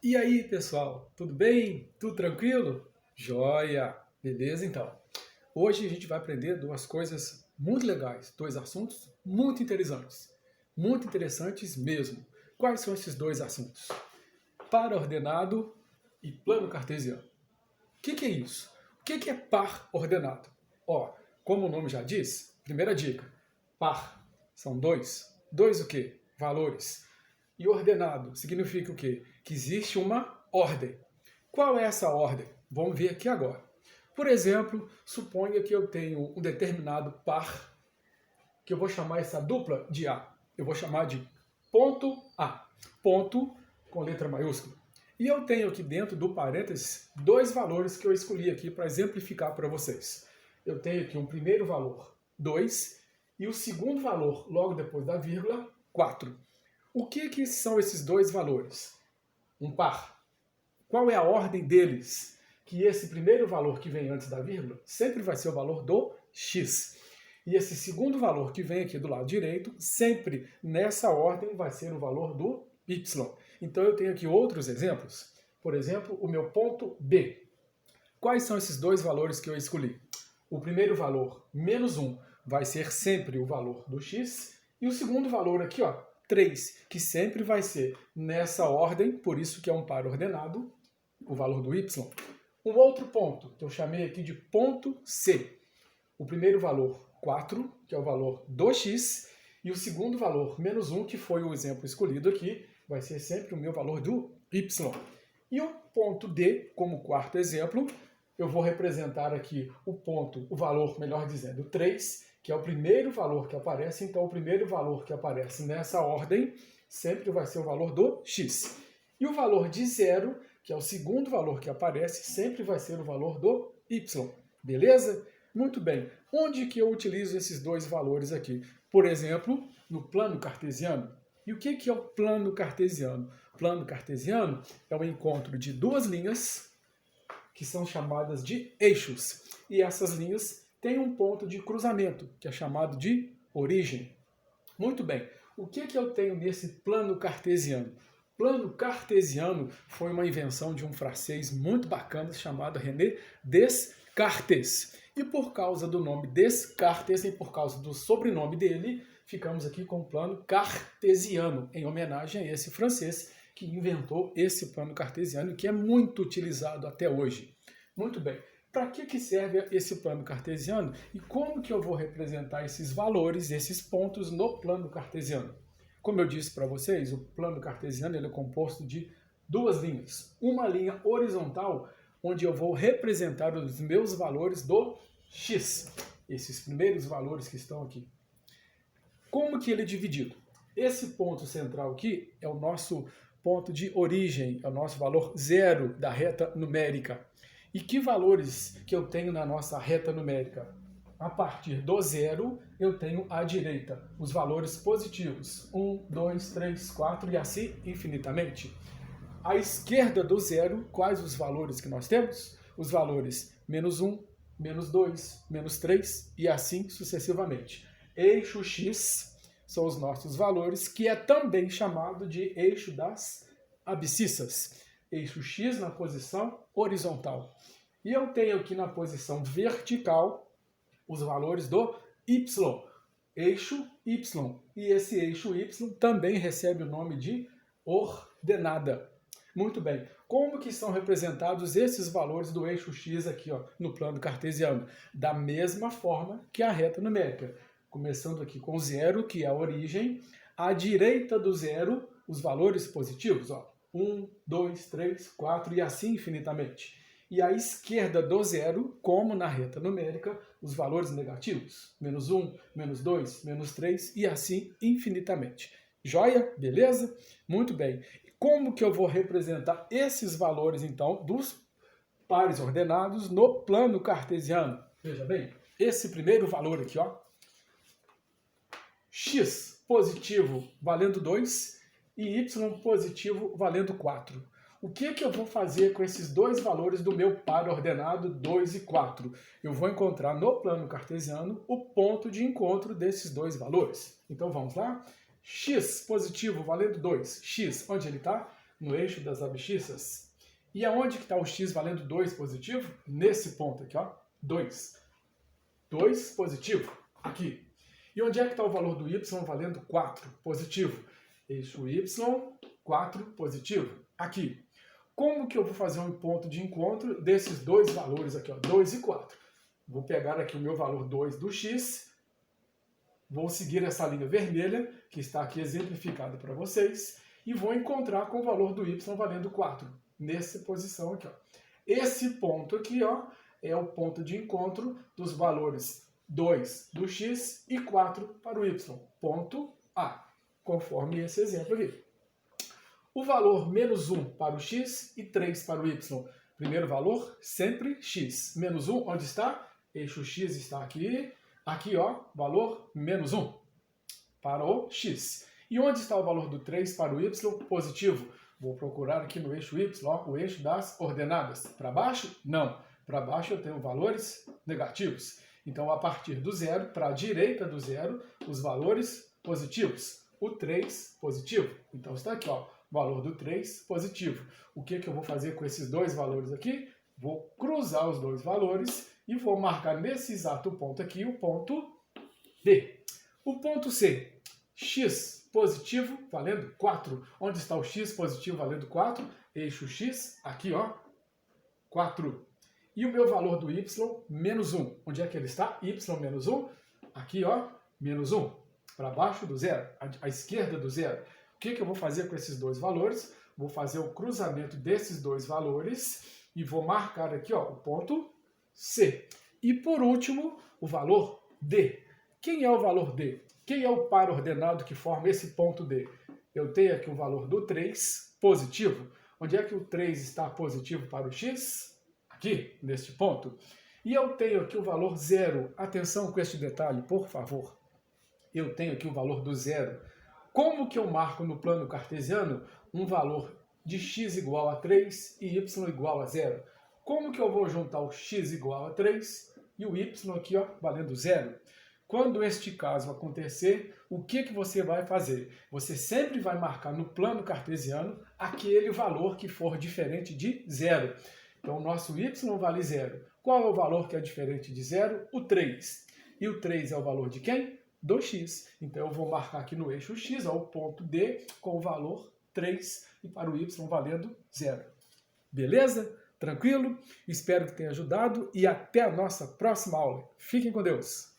E aí, pessoal, tudo bem? Tudo tranquilo? Joia! Beleza, então. Hoje a gente vai aprender duas coisas muito legais, dois assuntos muito interessantes mesmo. Quais são esses dois assuntos? Par ordenado e plano cartesiano. O que é isso? O que é par ordenado? Ó, como o nome já diz, primeira dica, par são dois. Dois o quê? Valores. E ordenado significa o quê? Que existe uma ordem. Qual é essa ordem? Vamos ver aqui agora. Por exemplo, suponha que eu tenho um determinado par, que eu vou chamar essa dupla de A. Eu vou chamar de ponto A. Ponto com letra maiúscula. E eu tenho aqui dentro do parênteses dois valores que eu escolhi aqui para exemplificar para vocês. Eu tenho aqui um primeiro valor, 2, e o segundo valor, logo depois da vírgula, 4. O que são esses dois valores? Um par. Qual é a ordem deles? Que esse primeiro valor que vem antes da vírgula sempre vai ser o valor do x. E esse segundo valor que vem aqui do lado direito, sempre nessa ordem vai ser o valor do y. Então eu tenho aqui outros exemplos. Por exemplo, o meu ponto B. Quais são esses dois valores que eu escolhi? O primeiro valor, menos 1, vai ser sempre o valor do x. E o segundo valor aqui, ó, 3, que sempre vai ser nessa ordem, por isso que é um par ordenado, o valor do y. Um outro ponto, que eu chamei aqui de ponto C. O primeiro valor, 4, que é o valor do x, e o segundo valor, menos 1, que foi o exemplo escolhido aqui, vai ser sempre o meu valor do y. E o ponto D, como quarto exemplo, eu vou representar aqui o valor, melhor dizendo, 3, que é o primeiro valor que aparece. Então, o primeiro valor que aparece nessa ordem sempre vai ser o valor do x. E o valor de 0, que é o segundo valor que aparece, sempre vai ser o valor do y. Beleza? Muito bem. Onde que eu utilizo esses dois valores aqui? Por exemplo, no plano cartesiano. E o que é o plano cartesiano? O plano cartesiano é o encontro de duas linhas que são chamadas de eixos. E essas linhas têm um ponto de cruzamento, que é chamado de origem. Muito bem. O que eu tenho nesse plano cartesiano? Plano cartesiano foi uma invenção de um francês muito bacana chamado René Descartes. E por causa do nome Descartes e por causa do sobrenome dele, ficamos aqui com o plano cartesiano, em homenagem a esse francês que inventou esse plano cartesiano, que é muito utilizado até hoje. Muito bem. Para que serve esse plano cartesiano e como que eu vou representar esses valores, esses pontos no plano cartesiano? Como eu disse para vocês, o plano cartesiano ele é composto de duas linhas. Uma linha horizontal, onde eu vou representar os meus valores do x, esses primeiros valores que estão aqui. Como que ele é dividido? Esse ponto central aqui é o nosso ponto de origem, é o nosso valor zero da reta numérica. E que valores que eu tenho na nossa reta numérica? A partir do zero, eu tenho à direita os valores positivos. 1, 2, 3, 4 e assim infinitamente. À esquerda do zero, quais os valores que nós temos? Os valores menos 1, menos 2, menos 3 e assim sucessivamente. Eixo x são os nossos valores, que é também chamado de eixo das abscissas. Eixo x na posição horizontal. E eu tenho aqui na posição vertical os valores do y, eixo y. E esse eixo y também recebe o nome de ordenada. Muito bem. Como que são representados esses valores do eixo x aqui, ó, no plano cartesiano? Da mesma forma que a reta numérica. Começando aqui com zero, que é a origem. À direita do zero, os valores positivos, ó, 1, 2, 3, 4 e assim infinitamente. E à esquerda do zero, como na reta numérica, os valores negativos. Menos 1, menos 2, menos 3 e assim infinitamente. Joia? Beleza? Muito bem. Como que eu vou representar esses valores, então, dos pares ordenados no plano cartesiano? Veja bem, esse primeiro valor aqui, ó, x positivo valendo 2 e y positivo valendo 4. O que eu vou fazer com esses dois valores do meu par ordenado 2 e 4? Eu vou encontrar no plano cartesiano o ponto de encontro desses dois valores. Então vamos lá? X positivo valendo 2. X, onde ele está? no eixo das abscissas. E aonde que está o x valendo 2 positivo? Nesse ponto aqui, ó, 2. 2 positivo, aqui. E onde é que está o valor do y valendo 4 positivo? Eixo y, 4 positivo, aqui. Como que eu vou fazer um ponto de encontro desses dois valores aqui, ó, 2 e 4? Vou pegar aqui o meu valor 2 do x, vou seguir essa linha vermelha, que está aqui exemplificada para vocês, e vou encontrar com o valor do y valendo 4, nessa posição aqui, ó. Esse ponto aqui, ó, é o ponto de encontro dos valores 2 do x e 4 para o y, ponto A, conforme esse exemplo aqui. O valor menos 1 para o x e 3 para o y. Primeiro valor, sempre x. Menos 1, onde está? Eixo x está aqui. Aqui, ó, valor menos 1 para o x. E onde está o valor do 3 para o y? Positivo. Vou procurar aqui no eixo y, ó, o eixo das ordenadas. Para baixo? Não. Para baixo eu tenho valores negativos. Então, a partir do zero, para a direita do zero, os valores positivos. O 3 positivo. Então, está aqui, ó, valor do 3 positivo. O que eu vou fazer com esses dois valores aqui? Vou cruzar os dois valores e vou marcar nesse exato ponto aqui o ponto D. O ponto C, x positivo valendo 4. Onde está o x positivo valendo 4? Eixo x, aqui, ó, 4. E o meu valor do y, menos 1. Onde é que ele está? Y menos 1. Aqui, ó, menos 1. Para baixo do zero, à esquerda do zero. O que eu vou fazer com esses dois valores? Vou fazer o cruzamento desses dois valores e vou marcar aqui, ó, o ponto C. E por último, o valor D. Quem é o valor D? Quem é o par ordenado que forma esse ponto D? Eu tenho aqui o valor do 3 positivo. Onde é que o 3 está positivo para o x? Aqui, neste ponto. E eu tenho aqui o valor 0. Atenção com este detalhe, por favor. Eu tenho aqui o valor do 0. Como que eu marco no plano cartesiano um valor de x igual a 3 e y igual a 0? Como que eu vou juntar o x igual a 3 e o y aqui, ó, valendo 0? Quando este caso acontecer, o que você vai fazer? Você sempre vai marcar no plano cartesiano aquele valor que for diferente de 0. Então, o nosso y vale 0. Qual é o valor que é diferente de 0? O 3. E o 3 é o valor de quem? Do x. Então, eu vou marcar aqui no eixo x, ó, o ponto D, com o valor 3 e para o y valendo 0. Beleza? Tranquilo? Espero que tenha ajudado e até a nossa próxima aula. Fiquem com Deus!